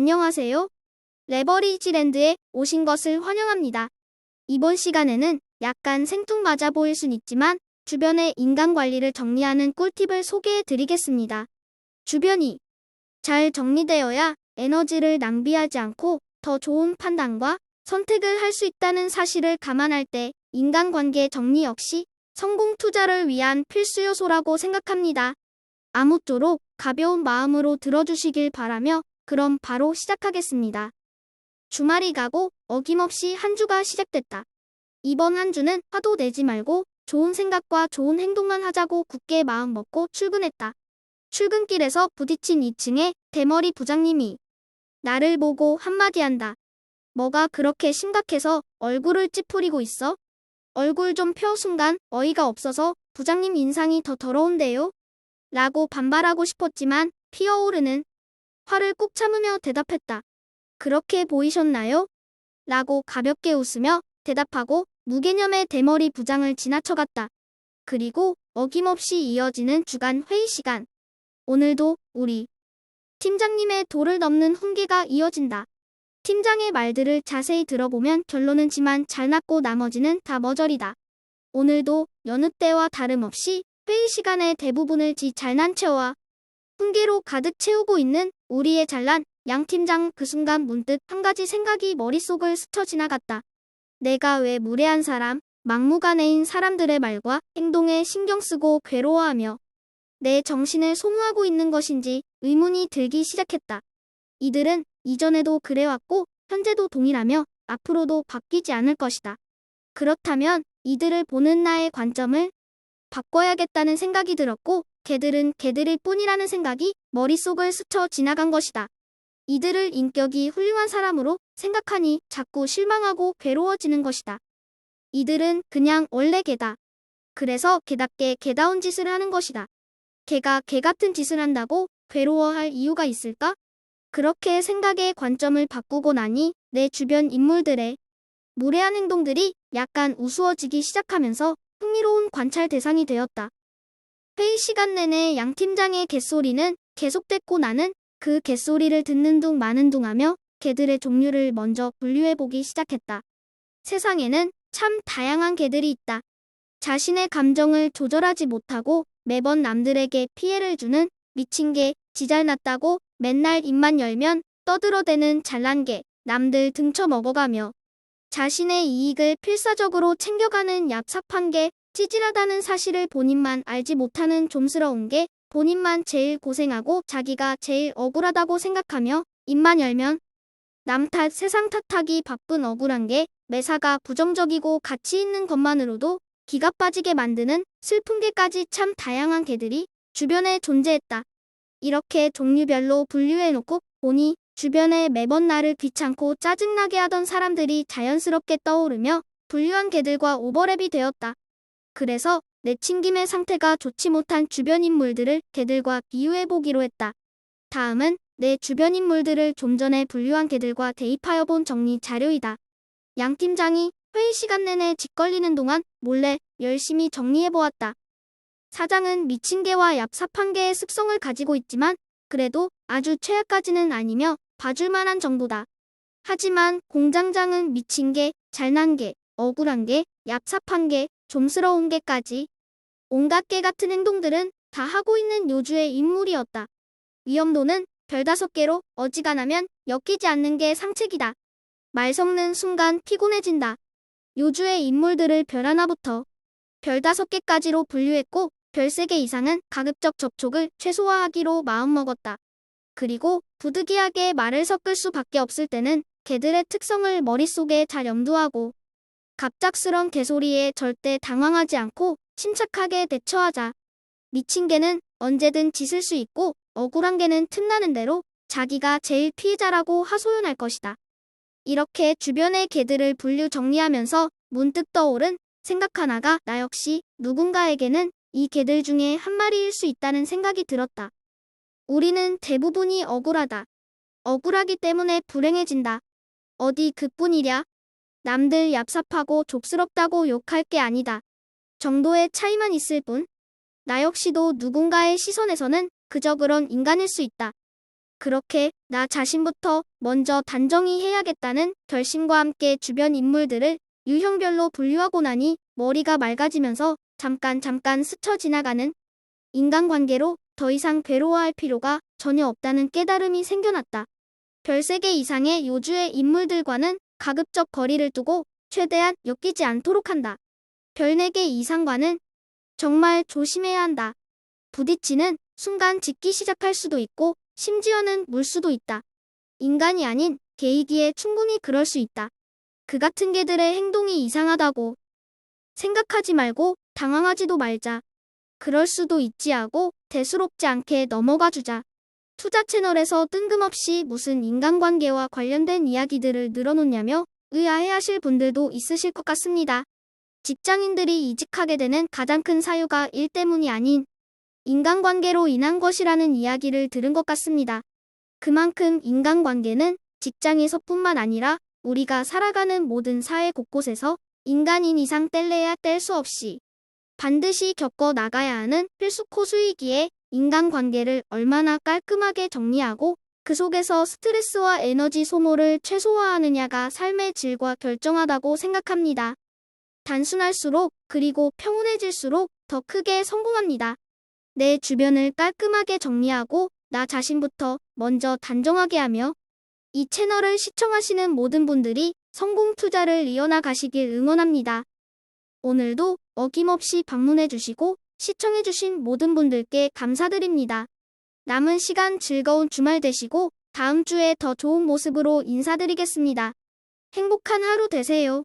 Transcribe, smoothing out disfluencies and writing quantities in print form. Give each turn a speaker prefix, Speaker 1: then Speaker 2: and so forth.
Speaker 1: 안녕하세요. 레버리지랜드에 오신 것을 환영합니다. 이번 시간에는 약간 생뚱맞아 보일 순 있지만 주변의 인간 관리를 정리하는 꿀팁을 소개해 드리겠습니다. 주변이 잘 정리되어야 에너지를 낭비하지 않고 더 좋은 판단과 선택을 할 수 있다는 사실을 감안할 때 인간관계 정리 역시 성공 투자를 위한 필수 요소라고 생각합니다. 아무쪼록 가벼운 마음으로 들어주시길 바라며 그럼 바로 시작하겠습니다. 주말이 가고 어김없이 한 주가 시작됐다. 이번 한 주는 화도 내지 말고 좋은 생각과 좋은 행동만 하자고 굳게 마음 먹고 출근했다. 출근길에서 부딪힌 2층의 대머리 부장님이 나를 보고 한마디 한다. 뭐가 그렇게 심각해서 얼굴을 찌푸리고 있어? 얼굴 좀 펴. 순간 어이가 없어서 부장님 인상이 더 더러운데요? 라고 반발하고 싶었지만 피어오르는 화를 꾹 참으며 대답했다. 그렇게 보이셨나요? 라고 가볍게 웃으며 대답하고 무개념의 대머리 부장을 지나쳐갔다. 그리고 어김없이 이어지는 주간 회의 시간. 오늘도 우리 팀장님의 도를 넘는 훈계가 이어진다. 팀장의 말들을 자세히 들어보면 결론은 지만 잘났고 나머지는 다 머저리다. 오늘도 여느 때와 다름없이 회의 시간의 대부분을 지 잘난 체와 훈계로 가득 채우고 있는 우리의 잘난 양 팀장. 그 순간 문득 한 가지 생각이 머릿속을 스쳐 지나갔다. 내가 왜 무례한 사람, 막무가내인 사람들의 말과 행동에 신경 쓰고 괴로워하며 내 정신을 소모하고 있는 것인지 의문이 들기 시작했다. 이들은 이전에도 그래왔고 현재도 동일하며 앞으로도 바뀌지 않을 것이다. 그렇다면 이들을 보는 나의 관점을 바꿔야겠다는 생각이 들었고 걔들은 걔들일 뿐이라는 생각이 머릿속을 스쳐 지나간 것이다. 이들을 인격이 훌륭한 사람으로 생각하니 자꾸 실망하고 괴로워지는 것이다. 이들은 그냥 원래 걔다. 그래서 걔답게 걔다운 짓을 하는 것이다. 걔가 걔 같은 짓을 한다고 괴로워할 이유가 있을까? 그렇게 생각의 관점을 바꾸고 나니 내 주변 인물들의 무례한 행동들이 약간 우스워지기 시작하면서 흥미로운 관찰 대상이 되었다. 회의 시간 내내 양 팀장의 갯소리는 계속됐고 나는 그 갯소리를 듣는 둥 마는 둥 하며 개들의 종류를 먼저 분류해보기 시작했다. 세상에는 참 다양한 개들이 있다. 자신의 감정을 조절하지 못하고 매번 남들에게 피해를 주는 미친 개, 지 잘났다고 맨날 입만 열면 떠들어대는 잘난 개, 남들 등쳐 먹어가며 자신의 이익을 필사적으로 챙겨가는 얍삽한 개, 찌질하다는 사실을 본인만 알지 못하는 좀스러운 게, 본인만 제일 고생하고 자기가 제일 억울하다고 생각하며 입만 열면 남 탓 세상 탓하기 바쁜 억울한 게, 매사가 부정적이고 가치 있는 것만으로도 기가 빠지게 만드는 슬픈 개까지 참 다양한 개들이 주변에 존재했다. 이렇게 종류별로 분류해놓고 보니 주변에 매번 나를 귀찮고 짜증나게 하던 사람들이 자연스럽게 떠오르며 분류한 개들과 오버랩이 되었다. 그래서 내친김의 상태가 좋지 못한 주변 인물들을 개들과 비유해보기로 했다. 다음은 내 주변 인물들을 좀 전에 분류한 개들과 대입하여 본 정리 자료이다. 양 팀장이 회의 시간 내내 짓걸리는 동안 몰래 열심히 정리해보았다. 사장은 미친 개와 얍삽한 개의 습성을 가지고 있지만 그래도 아주 최악까지는 아니며 봐줄 만한 정도다. 하지만 공장장은 미친 개, 잘난 개, 억울한 개, 얍삽한 개, 좀스러운 개까지 온갖 개 같은 행동들은 다 하고 있는 요주의 인물이었다. 위험도는 별 5개로 어지간하면 엮이지 않는 게 상책이다. 말 섞는 순간 피곤해진다. 요주의 인물들을 별 하나부터 별 5개까지로 분류했고 별 3개 이상은 가급적 접촉을 최소화하기로 마음먹었다. 그리고 부득이하게 말을 섞을 수밖에 없을 때는 개들의 특성을 머릿속에 잘 염두하고 갑작스런 개소리에 절대 당황하지 않고 침착하게 대처하자. 미친 개는 언제든 짖을 수 있고 억울한 개는 틈나는 대로 자기가 제일 피해자라고 하소연할 것이다. 이렇게 주변의 개들을 분류 정리하면서 문득 떠오른 생각 하나가 나 역시 누군가에게는 이 개들 중에 한 마리일 수 있다는 생각이 들었다. 우리는 대부분이 억울하다. 억울하기 때문에 불행해진다. 어디 그뿐이랴. 남들 얍삽하고 좁스럽다고 욕할 게 아니다. 정도의 차이만 있을 뿐. 나 역시도 누군가의 시선에서는 그저 그런 인간일 수 있다. 그렇게 나 자신부터 먼저 단정히 해야겠다는 결심과 함께 주변 인물들을 유형별로 분류하고 나니 머리가 맑아지면서 잠깐 스쳐 지나가는 인간관계로 더 이상 괴로워할 필요가 전혀 없다는 깨달음이 생겨났다. 별 3개 이상의 요주의 인물들과는 가급적 거리를 두고 최대한 엮이지 않도록 한다. 별 4개 이상과는 정말 조심해야 한다. 부딪히는 순간 짖기 시작할 수도 있고 심지어는 물 수도 있다. 인간이 아닌 개이기에 충분히 그럴 수 있다. 그 같은 개들의 행동이 이상하다고 생각하지 말고 당황하지도 말자. 그럴 수도 있지 하고 대수롭지 않게 넘어가 주자. 투자 채널에서 뜬금없이 무슨 인간관계와 관련된 이야기들을 늘어놓냐며 의아해하실 분들도 있으실 것 같습니다. 직장인들이 이직하게 되는 가장 큰 사유가 일 때문이 아닌 인간관계로 인한 것이라는 이야기를 들은 것 같습니다. 그만큼 인간관계는 직장에서뿐만 아니라 우리가 살아가는 모든 사회 곳곳에서 인간인 이상 뗄래야 뗄 수 없이 반드시 겪어 나가야 하는 필수 코스이기에 인간관계를 얼마나 깔끔하게 정리하고 그 속에서 스트레스와 에너지 소모를 최소화하느냐가 삶의 질과 결정하다고 생각합니다. 단순할수록 그리고 평온해질수록 더 크게 성공합니다. 내 주변을 깔끔하게 정리하고 나 자신부터 먼저 단정하게 하며 이 채널을 시청하시는 모든 분들이 성공 투자를 이어나가시길 응원합니다. 오늘도 어김없이 방문해주시고 시청해주신 모든 분들께 감사드립니다. 남은 시간 즐거운 주말 되시고 다음 주에 더 좋은 모습으로 인사드리겠습니다. 행복한 하루 되세요.